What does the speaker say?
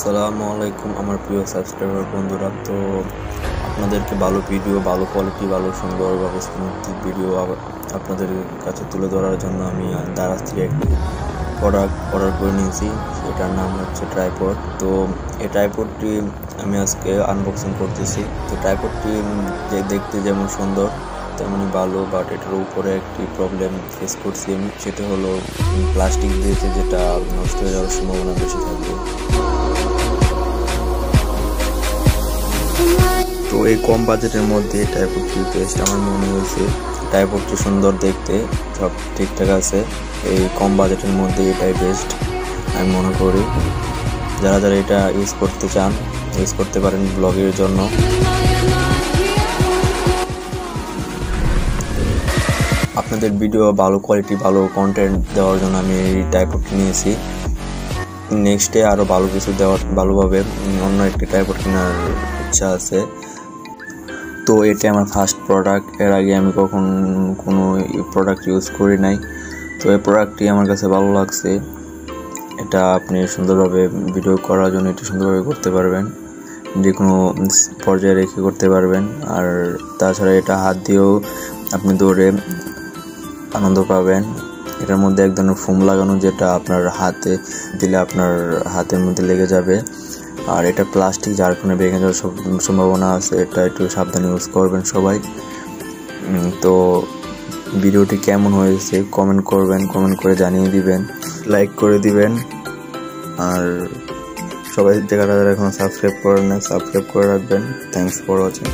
আসসালামু আলাইকুম আমার প্রিয় সাবস্ক্রাইবার বন্ধুরা। তো আপনাদেরকে ভালো ভিডিও, ভালো কোয়ালিটি, ভালো সুন্দরভাবে স্মুথ ভিডিও আপনাদের কাছে তুলে ধরার জন্য আমি দারাজ থেকে একটি প্রোডাক্ট অর্ডার করে নিয়েছি। সেটার নাম হচ্ছে ট্রাইপড। তো এই ট্রাইপডটি আমি আজকে আনবক্সিং করতেছি। তো ট্রাইপডটি দেখতে যেমন সুন্দর তেমনই ভালো, বাট এটার উপরে একটি প্রবলেম ফেস করছি আমি, সেটা হলো প্লাস্টিক দিয়েছে, যেটা নষ্ট হয়ে যাওয়ার সম্ভাবনা বেশি থাকবে। তো এই কম বাজেটের মধ্যে ট্রাইপডটি বেস্ট আমার মনে হয়েছে। ট্রাইপডটি সুন্দর দেখতে, সব ঠিকঠাক আছে। এই কম বাজেটের মধ্যে এটাই বেস্ট আমি মনে করি। যারা যারা এটা ইউজ করতে চান ইউজ করতে পারেন ব্লগের জন্য। আপনাদের ভিডিও ভালো কোয়ালিটি, ভালো কন্টেন্ট দেওয়ার জন্য আমি এই ট্রাইপডটি নিয়েছি। নেক্সটে আরও ভালো কিছু দেওয়ার, ভালোভাবে অন্য একটি ট্রাইপড কেনার ইচ্ছা আছে। তো এটা আমার ফার্স্ট প্রোডাক্ট। এর আগে আমি কোনো প্রোডাক্ট ইউজ করি নাই। তো এই প্রোডাক্টটি আমার কাছে ভালো লাগছে। এটা আপনি সুন্দরভাবে ভিডিও করার জন্য এটি সুন্দরভাবে করতে পারবেন, যে কোনো পর্যায়ে রেখে করতে পারবেন। আর তাছাড়া এটা হাত দিয়েও আপনি দৌড়ে আনন্দ পাবেন। এটার মধ্যে এক ধরনের ফোম লাগানো, যেটা আপনার হাতে দিলে আপনার হাতের মধ্যে লেগে যাবে। আর এটা প্লাস্টিক, যার কারণে ভেঙে যাওয়ার সম্ভাবনা আছে। এটা একটু সাবধানে ইউজ করবেন সবাই। তো ভিডিওটি কেমন হয়েছে কমেন্ট করবেন, কমেন্ট করে জানিয়ে দিবেন, লাইক করে দিবেন। আর সবাই যারা এখনো সাবস্ক্রাইব করেন না, সাবস্ক্রাইব করে রাখবেন। Thanks for watching.